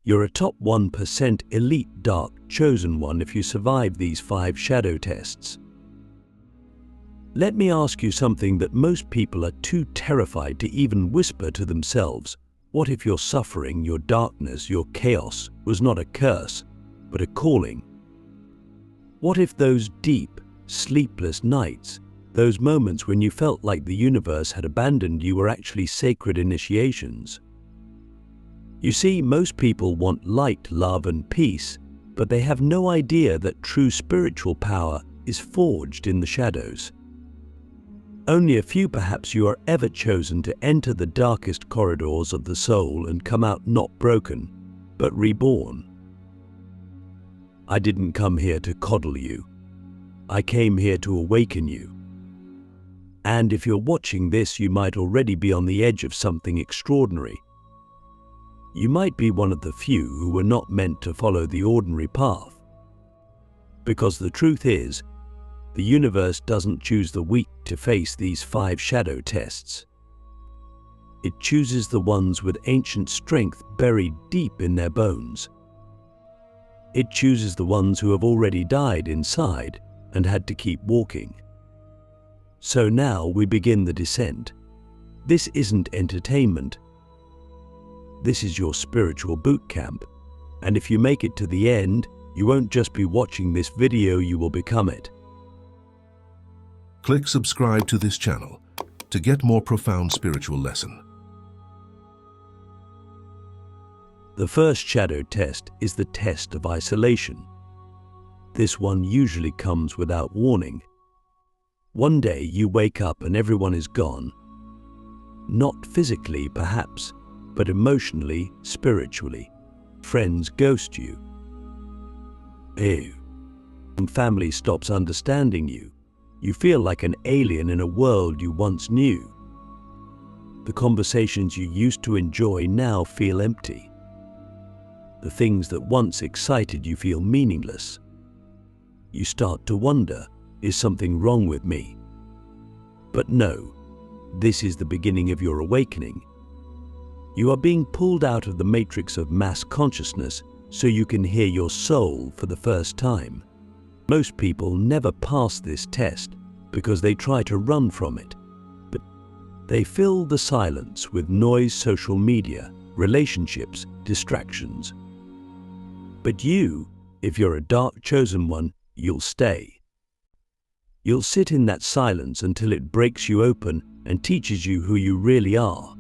You're a top 1% elite dark chosen one if you survive these 5 shadow tests. Let me ask you something that most people are too terrified to even whisper to themselves. What if your suffering, your darkness, your chaos was not a curse, but a calling? What if those deep, sleepless nights, those moments when you felt like the universe had abandoned you, were actually sacred initiations? You see, most people want light, love, and peace, but they have no idea that true spiritual power is forged in the shadows. Only a few, perhaps, you are ever chosen to enter the darkest corridors of the soul and come out not broken, but reborn. I didn't come here to coddle you. I came here to awaken you. And if you're watching this, you might already be on the edge of something extraordinary. You might be one of the few who were not meant to follow the ordinary path. Because the truth is, the universe doesn't choose the weak to face these 5 shadow tests. It chooses the ones with ancient strength buried deep in their bones. It chooses the ones who have already died inside and had to keep walking. So now we begin the descent. This isn't entertainment. This is your spiritual boot camp. And if you make it to the end, you won't just be watching this video, you will become it. Click subscribe to this channel to get more profound spiritual lesson. The first shadow test is the test of isolation. This one usually comes without warning. One day you wake up and everyone is gone. Not physically, perhaps, but emotionally, spiritually. Friends ghost you. Family stops understanding you. You feel like an alien in a world you once knew. The conversations you used to enjoy now feel empty. The things that once excited you feel meaningless. You start to wonder, is something wrong with me? But no, this is the beginning of your awakening. You are being pulled out of the matrix of mass consciousness so you can hear your soul for the first time. Most people never pass this test because they try to run from it, but they fill the silence with noise, social media, relationships, distractions. But you, if you're a dark chosen one, you'll stay. You'll sit in that silence until it breaks you open and teaches you who you really are.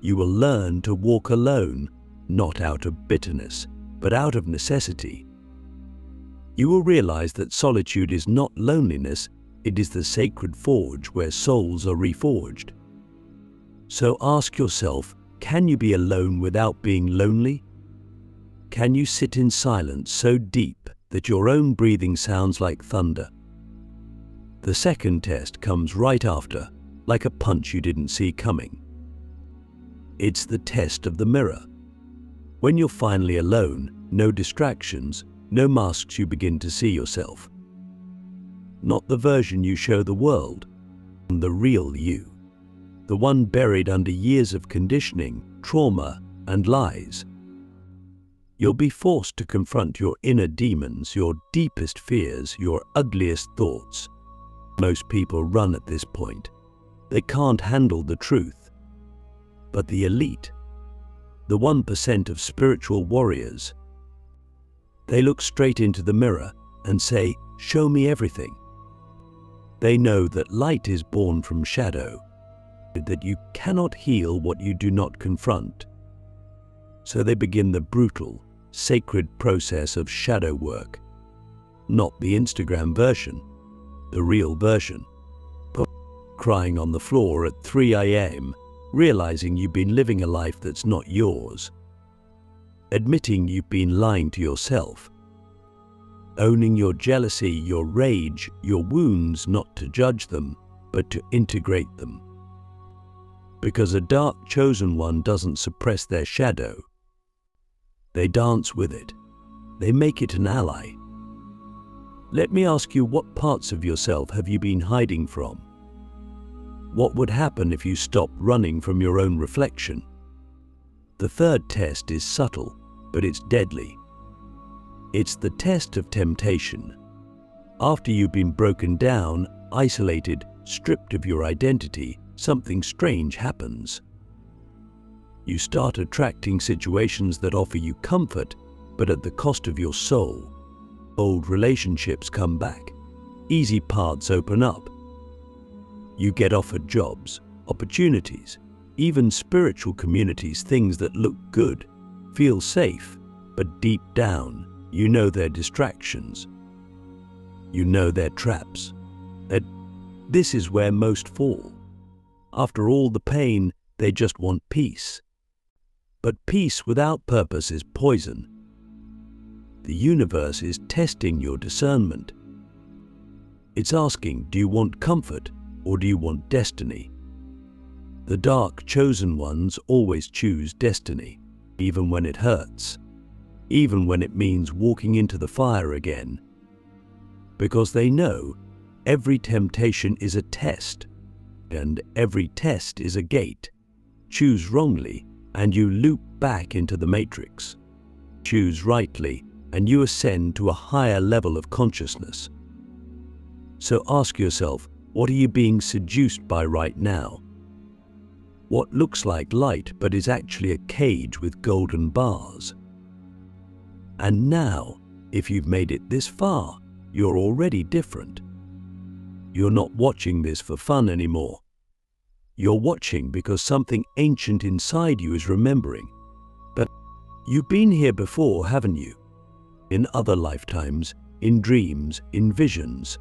You will learn to walk alone, not out of bitterness, but out of necessity. You will realize that solitude is not loneliness, it is the sacred forge where souls are reforged. So ask yourself, can you be alone without being lonely? Can you sit in silence so deep that your own breathing sounds like thunder? The second test comes right after, like a punch you didn't see coming. It's the test of the mirror. When you're finally alone, no distractions, no masks, you begin to see yourself. Not the version you show the world, the real you. The one buried under years of conditioning, trauma, and lies. You'll be forced to confront your inner demons, your deepest fears, your ugliest thoughts. Most people run at this point. They can't handle the truth. But the elite, the 1% of spiritual warriors, they look straight into the mirror and say, "Show me everything." They know that light is born from shadow, that you cannot heal what you do not confront. So they begin the brutal, sacred process of shadow work. Not the Instagram version, the real version. Crying on the floor at 3 a.m., realizing you've been living a life that's not yours. Admitting you've been lying to yourself. Owning your jealousy, your rage, your wounds, not to judge them, but to integrate them. Because a dark chosen one doesn't suppress their shadow. They dance with it. They make it an ally. Let me ask you, what parts of yourself have you been hiding from? What would happen if you stopped running from your own reflection? The third test is subtle, but it's deadly. It's the test of temptation. After you've been broken down, isolated, stripped of your identity, something strange happens. You start attracting situations that offer you comfort, but at the cost of your soul. Old relationships come back. Easy paths open up. You get offered jobs, opportunities, even spiritual communities, things that look good, feel safe, but deep down, you know they're distractions. You know they're traps. This is where most fall. After all the pain, they just want peace. But peace without purpose is poison. The universe is testing your discernment. It's asking, do you want comfort or do you want destiny? The dark chosen ones always choose destiny, even when it hurts, even when it means walking into the fire again. Because they know every temptation is a test, and every test is a gate. Choose wrongly, and you loop back into the matrix. Choose rightly, and you ascend to a higher level of consciousness. So ask yourself, what are you being seduced by right now? What looks like light but is actually a cage with golden bars? And now, if you've made it this far, you're already different. You're not watching this for fun anymore. You're watching because something ancient inside you is remembering. But you've been here before, haven't you? In other lifetimes, in dreams, in visions.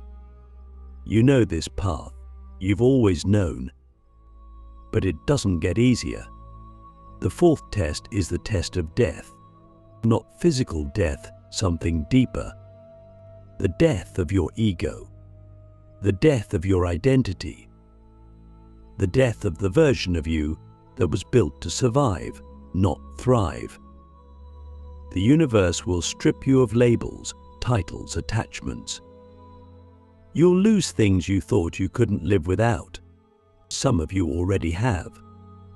You know this path. You've always known. But it doesn't get easier. The fourth test is the test of death. Not physical death, something deeper. The death of your ego. The death of your identity. The death of the version of you that was built to survive, not thrive. The universe will strip you of labels, titles, attachments. You'll lose things you thought you couldn't live without. Some of you already have.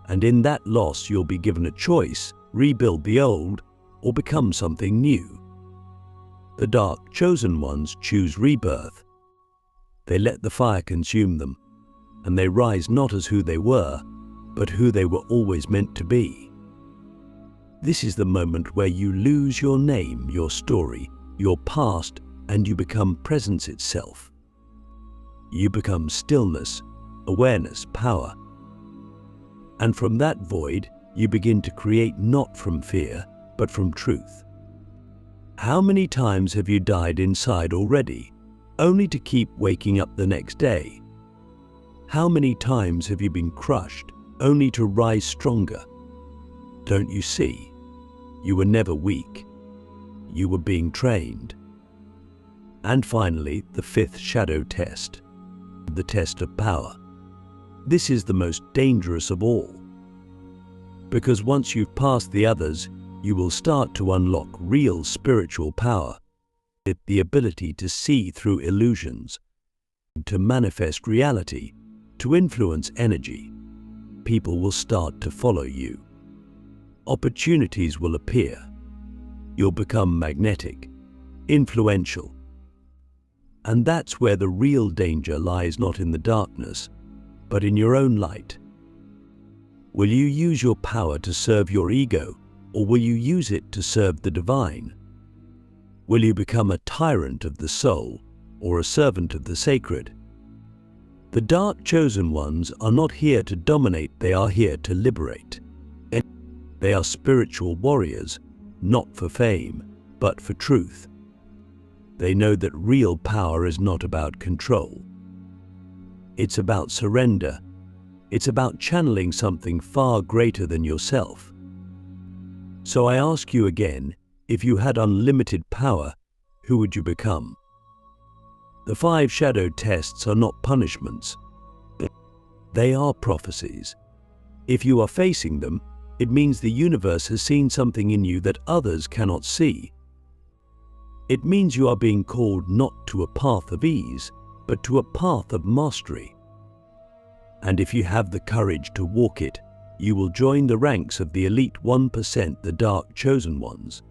And in that loss you'll be given a choice, rebuild the old or become something new. The dark chosen ones choose rebirth. They let the fire consume them, and they rise not as who they were, but who they were always meant to be. This is the moment where you lose your name, your story, your past, and you become presence itself. You become stillness, awareness, power. And from that void, you begin to create not from fear, but from truth. How many times have you died inside already, only to keep waking up the next day? How many times have you been crushed, only to rise stronger? Don't you see? You were never weak. You were being trained. And finally, the fifth shadow test, the test of power. This is the most dangerous of all. Because once you've passed the others, you will start to unlock real spiritual power. The ability to see through illusions, to manifest reality, to influence energy. People will start to follow you. Opportunities will appear. You'll become magnetic, influential. And that's where the real danger lies, not in the darkness, but in your own light. Will you use your power to serve your ego, or will you use it to serve the divine? Will you become a tyrant of the soul or a servant of the sacred? The dark chosen ones are not here to dominate, they are here to liberate. They are spiritual warriors, not for fame, but for truth. They know that real power is not about control. It's about surrender. It's about channeling something far greater than yourself. So I ask you again, if you had unlimited power, who would you become? The 5 shadow tests are not punishments. They are prophecies. If you are facing them, it means the universe has seen something in you that others cannot see. It means you are being called not to a path of ease, but to a path of mastery. And if you have the courage to walk it, you will join the ranks of the elite 1%, the dark chosen ones,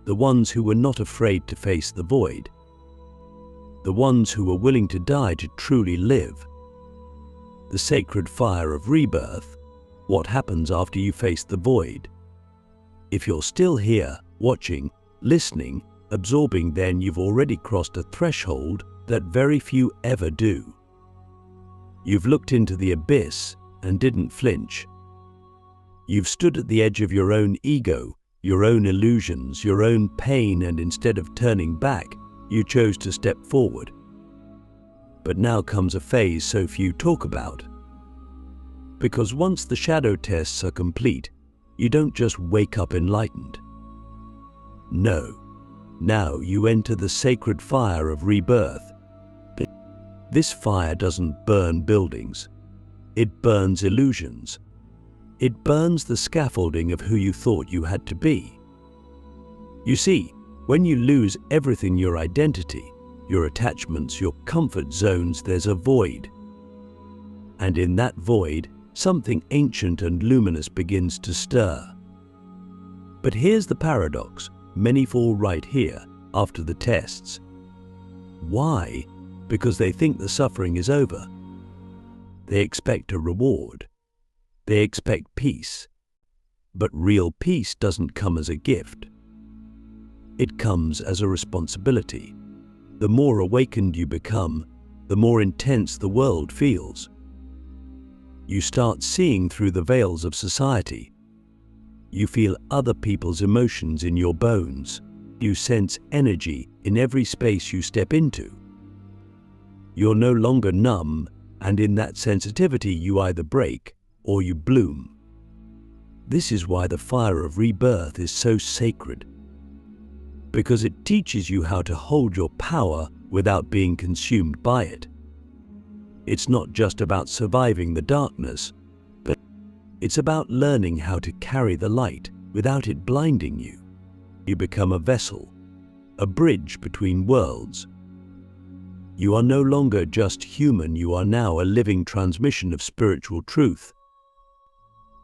the ones who were not afraid to face the void, the ones who were willing to die to truly live. The sacred fire of rebirth, what happens after you face the void. If you're still here, watching, listening, absorbing, then you've already crossed a threshold that very few ever do. You've looked into the abyss and didn't flinch. You've stood at the edge of your own ego, your own illusions, your own pain, and instead of turning back, you chose to step forward. But now comes a phase so few talk about. Because once the shadow tests are complete, you don't just wake up enlightened. No, now you enter the sacred fire of rebirth. This fire doesn't burn buildings. It burns illusions. It burns the scaffolding of who you thought you had to be. You see, when you lose everything, your identity, your attachments, your comfort zones, there's a void. And in that void, something ancient and luminous begins to stir. But here's the paradox. Many fall right here after the tests. Why? Because they think the suffering is over. They expect a reward. They expect peace. But real peace doesn't come as a gift. It comes as a responsibility. The more awakened you become, the more intense the world feels. You start seeing through the veils of society. You feel other people's emotions in your bones. You sense energy in every space you step into. You're no longer numb, and in that sensitivity you either break or you bloom. This is why the fire of rebirth is so sacred. Because it teaches you how to hold your power without being consumed by it. It's not just about surviving the darkness, but it's about learning how to carry the light without it blinding you. You become a vessel, a bridge between worlds. You are no longer just human, you are now a living transmission of spiritual truth.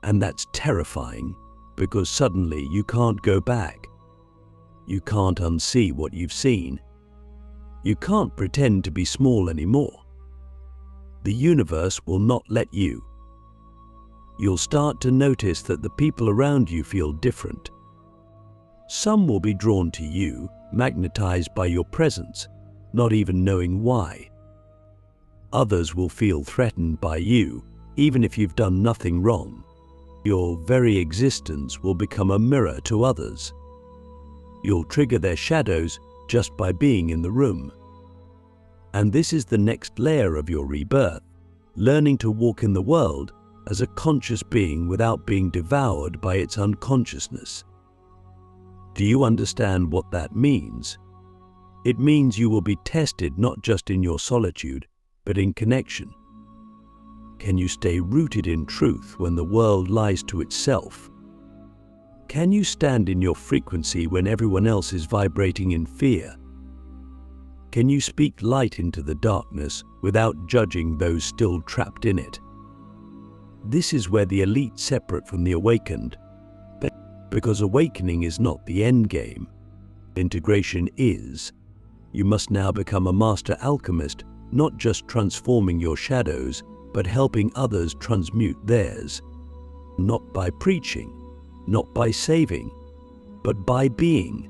And that's terrifying, because suddenly you can't go back. You can't unsee what you've seen. You can't pretend to be small anymore. The universe will not let you. You'll start to notice that the people around you feel different. Some will be drawn to you, magnetized by your presence, not even knowing why. Others will feel threatened by you, even if you've done nothing wrong. Your very existence will become a mirror to others. You'll trigger their shadows just by being in the room. And this is the next layer of your rebirth, learning to walk in the world as a conscious being without being devoured by its unconsciousness. Do you understand what that means? It means you will be tested not just in your solitude, but in connection. Can you stay rooted in truth when the world lies to itself? Can you stand in your frequency when everyone else is vibrating in fear? Can you speak light into the darkness without judging those still trapped in it? This is where the elite separate from the awakened, because awakening is not the end game. Integration is. You must now become a master alchemist, not just transforming your shadows, but helping others transmute theirs. Not by preaching, not by saving, but by being.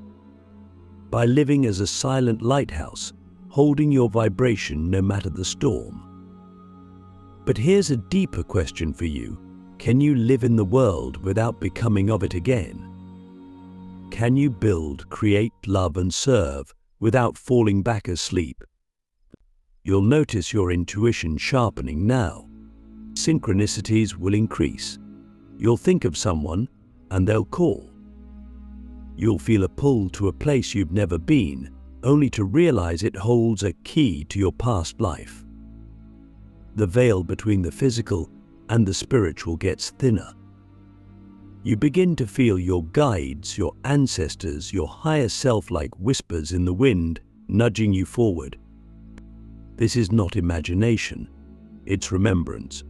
By living as a silent lighthouse, holding your vibration no matter the storm. But here's a deeper question for you. Can you live in the world without becoming of it again? Can you build, create, love, and serve without falling back asleep? You'll notice your intuition sharpening now. Synchronicities will increase. You'll think of someone, and they'll call. You'll feel a pull to a place you've never been, only to realize it holds a key to your past life. The veil between the physical and the spiritual gets thinner. You begin to feel your guides, your ancestors, your higher self like whispers in the wind, nudging you forward. This is not imagination, it's remembrance.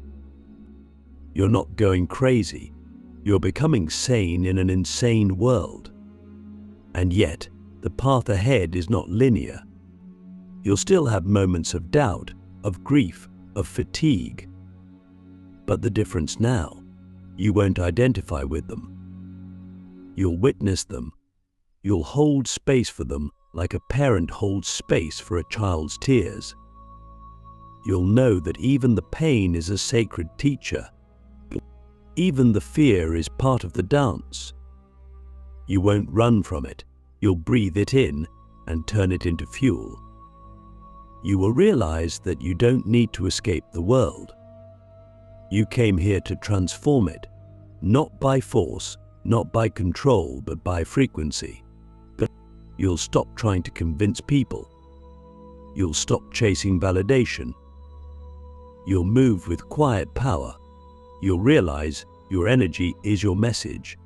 You're not going crazy. You're becoming sane in an insane world. And yet, the path ahead is not linear. You'll still have moments of doubt, of grief, of fatigue. But the difference now, you won't identify with them. You'll witness them. You'll hold space for them like a parent holds space for a child's tears. You'll know that even the pain is a sacred teacher. Even the fear is part of the dance. You won't run from it. You'll breathe it in and turn it into fuel. You will realize that you don't need to escape the world. You came here to transform it, not by force, not by control, but by frequency. You'll stop trying to convince people. You'll stop chasing validation. You'll move with quiet power. You'll realize your energy is your message.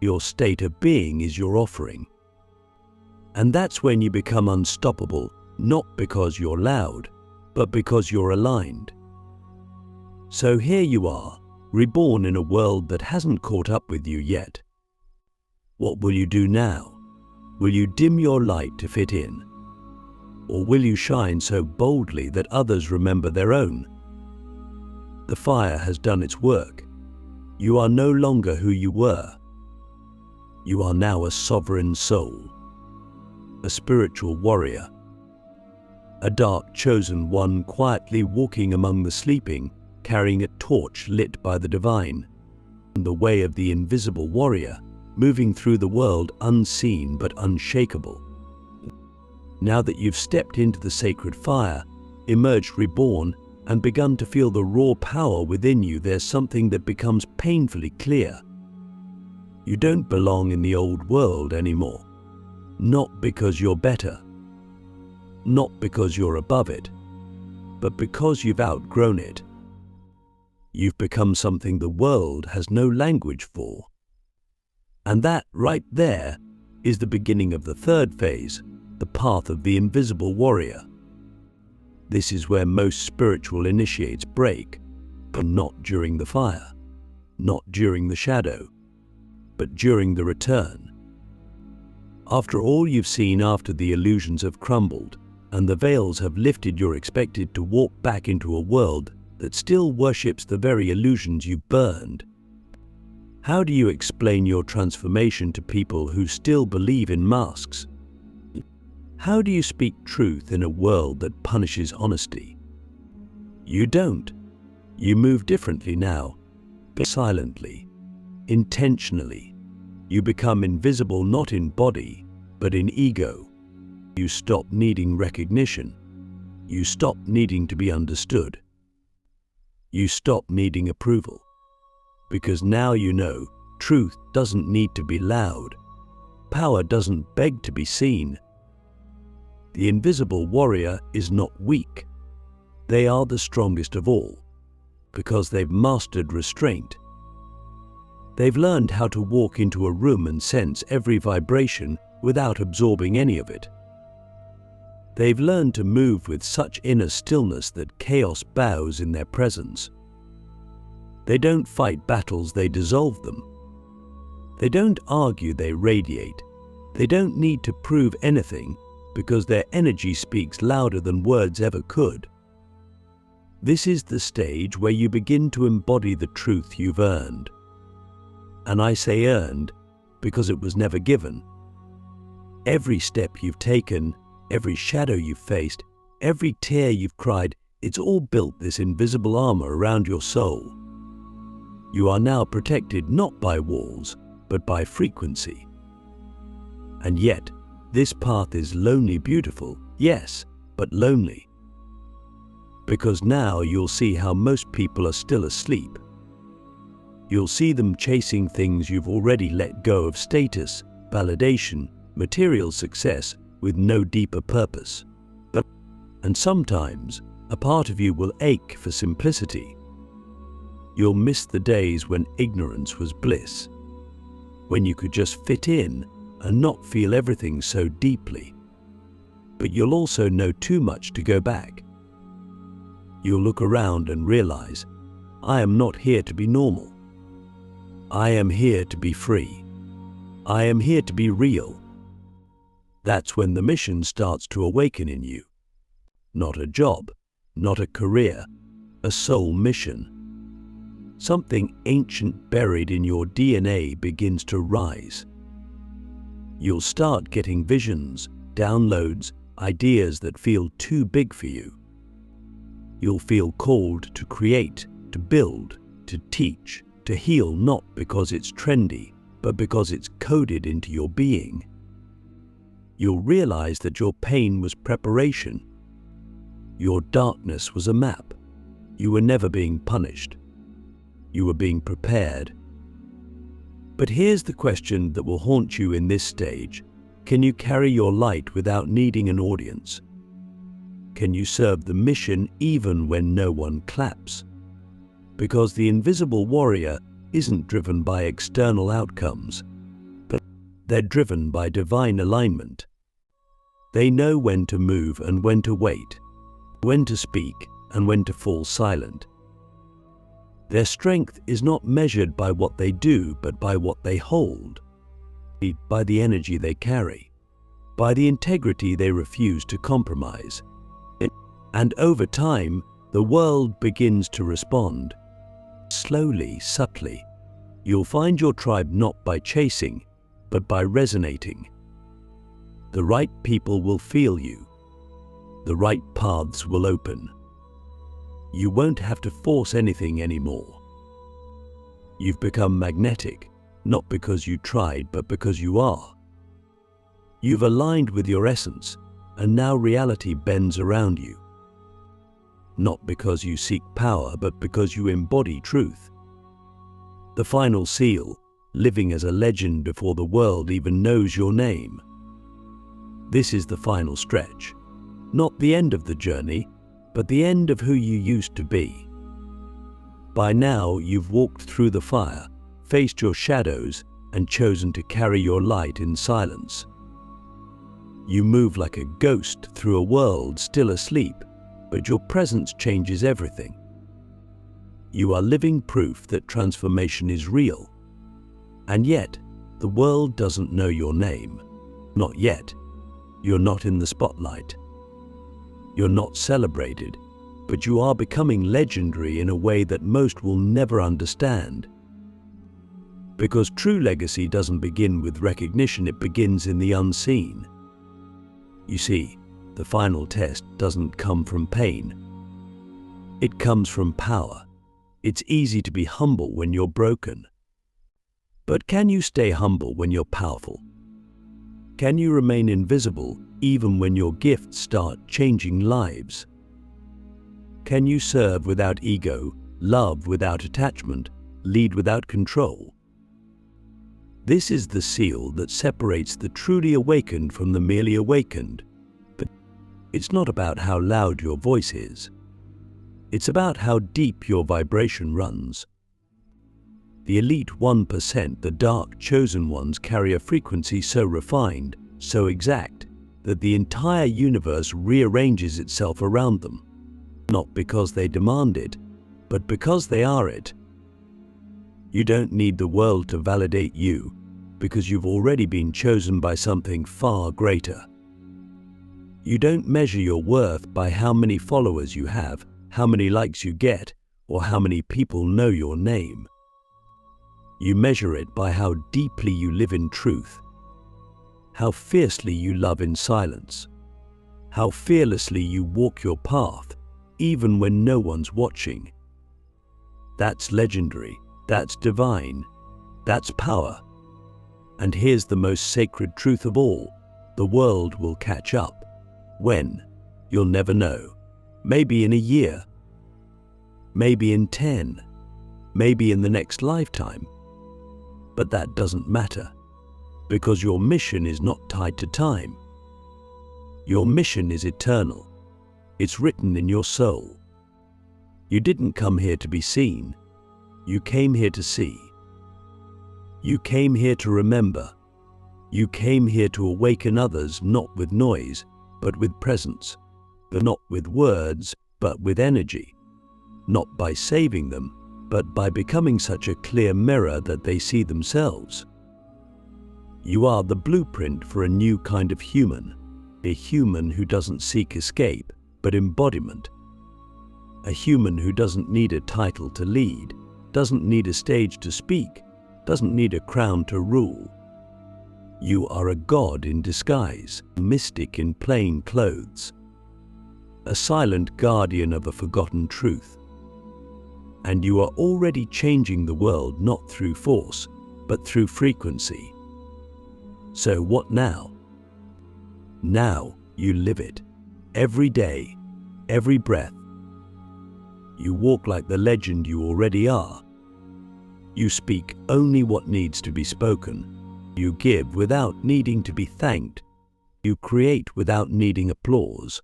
Your state of being is your offering. And that's when you become unstoppable, not because you're loud, but because you're aligned. So here you are, reborn in a world that hasn't caught up with you yet. What will you do now? Will you dim your light to fit in? Or will you shine so boldly that others remember their own? The fire has done its work. You are no longer who you were. You are now a sovereign soul, a spiritual warrior, a dark chosen one quietly walking among the sleeping, carrying a torch lit by the divine, in the way of the invisible warrior, moving through the world unseen but unshakable. Now that you've stepped into the sacred fire, emerged reborn, and begun to feel the raw power within you, there's something that becomes painfully clear. You don't belong in the old world anymore. Not because you're better, not because you're above it, but because you've outgrown it. You've become something the world has no language for. And that right there is the beginning of the third phase, the path of the invisible warrior. This is where most spiritual initiates break, but not during the fire, not during the shadow, but during the return. After all you've seen, after the illusions have crumbled and the veils have lifted, you're expected to walk back into a world that still worships the very illusions you've burned. How do you explain your transformation to people who still believe in masks? How do you speak truth in a world that punishes honesty? You don't. You move differently now, silently, intentionally. You become invisible not in body, but in ego. You stop needing recognition. You stop needing to be understood. You stop needing approval. Because now you know truth doesn't need to be loud. Power doesn't beg to be seen. The invisible warrior is not weak. They are the strongest of all, because they've mastered restraint. They've learned how to walk into a room and sense every vibration without absorbing any of it. They've learned to move with such inner stillness that chaos bows in their presence. They don't fight battles, they dissolve them. They don't argue, they radiate. They don't need to prove anything because their energy speaks louder than words ever could. This is the stage where you begin to embody the truth you've earned. And I say earned because it was never given. Every step you've taken, every shadow you've faced, every tear you've cried, it's all built this invisible armor around your soul. You are now protected not by walls, but by frequency. And yet, this path is lonely beautiful, yes, but lonely. Because now you'll see how most people are still asleep. You'll see them chasing things you've already let go of: status, validation, material success, with no deeper purpose. And sometimes, a part of you will ache for simplicity. You'll miss the days when ignorance was bliss, when you could just fit in and not feel everything so deeply. But you'll also know too much to go back. You'll look around and realize, I am not here to be normal. I am here to be free. I am here to be real. That's when the mission starts to awaken in you. Not a job, not a career, a soul mission. Something ancient buried in your DNA begins to rise. You'll start getting visions, downloads, ideas that feel too big for you. You'll feel called to create, to build, to teach, to heal, not because it's trendy, but because it's coded into your being. You'll realize that your pain was preparation. Your darkness was a map. You were never being punished. You were being prepared. But here's the question that will haunt you in this stage. Can you carry your light without needing an audience? Can you serve the mission even when no one claps? Because the invisible warrior isn't driven by external outcomes, but they're driven by divine alignment. They know when to move and when to wait, when to speak and when to fall silent. Their strength is not measured by what they do, but by what they hold, by the energy they carry, by the integrity they refuse to compromise. And over time, the world begins to respond. Slowly, subtly, you'll find your tribe not by chasing, but by resonating. The right people will feel you. The right paths will open. You won't have to force anything anymore. You've become magnetic, not because you tried, but because you are. You've aligned with your essence, and now reality bends around you. Not because you seek power, but because you embody truth. The final seal, living as a legend before the world even knows your name. This is the final stretch. Not the end of the journey, but the end of who you used to be. By now, you've walked through the fire, faced your shadows, and chosen to carry your light in silence. You move like a ghost through a world still asleep, but your presence changes everything. You are living proof that transformation is real. And yet, the world doesn't know your name. Not yet. You're not in the spotlight. You're not celebrated, but you are becoming legendary in a way that most will never understand. Because true legacy doesn't begin with recognition, it begins in the unseen. You see, the final test doesn't come from pain. It comes from power. It's easy to be humble when you're broken. But can you stay humble when you're powerful? Can you remain invisible even when your gifts start changing lives? Can you serve without ego, love without attachment, lead without control? This is the seal that separates the truly awakened from the merely awakened. But it's not about how loud your voice is. It's about how deep your vibration runs. The elite 1%, the dark chosen ones, carry a frequency so refined, so exact, that the entire universe rearranges itself around them. Not because they demand it, but because they are it. You don't need the world to validate you, because you've already been chosen by something far greater. You don't measure your worth by how many followers you have, how many likes you get, or how many people know your name. You measure it by how deeply you live in truth, how fiercely you love in silence, how fearlessly you walk your path, even when no one's watching. That's legendary, that's divine, that's power. And here's the most sacred truth of all: the world will catch up. When? You'll never know. Maybe in a year, maybe in 10, maybe in the next lifetime. But that doesn't matter, because your mission is not tied to time. Your mission is eternal. It's written in your soul. You didn't come here to be seen. You came here to see. You came here to remember. You came here to awaken others, not with noise, but with presence. Not with words, but with energy. Not by saving them, but by becoming such a clear mirror that they see themselves. You are the blueprint for a new kind of human, a human who doesn't seek escape, but embodiment. A human who doesn't need a title to lead, doesn't need a stage to speak, doesn't need a crown to rule. You are a god in disguise, a mystic in plain clothes, a silent guardian of a forgotten truth. And you are already changing the world not through force, but through frequency. So what now? Now you live it, every day, every breath. You walk like the legend you already are. You speak only what needs to be spoken. You give without needing to be thanked. You create without needing applause.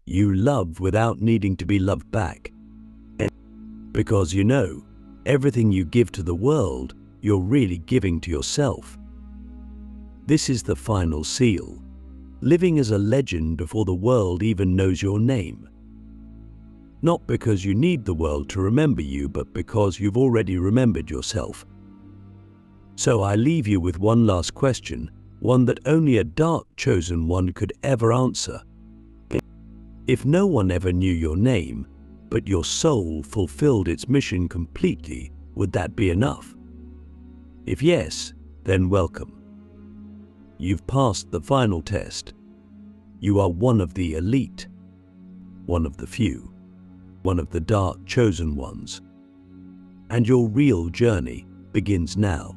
You love without needing to be loved back. Because you know, everything you give to the world, you're really giving to yourself. This is the final seal, living as a legend before the world even knows your name. Not because you need the world to remember you, but because you've already remembered yourself. So I leave you with one last question, one that only a dark chosen one could ever answer. If no one ever knew your name, but your soul fulfilled its mission completely, would that be enough? If yes, then welcome. You've passed the final test. You are one of the elite, one of the few, one of the dark chosen ones. And your real journey begins now.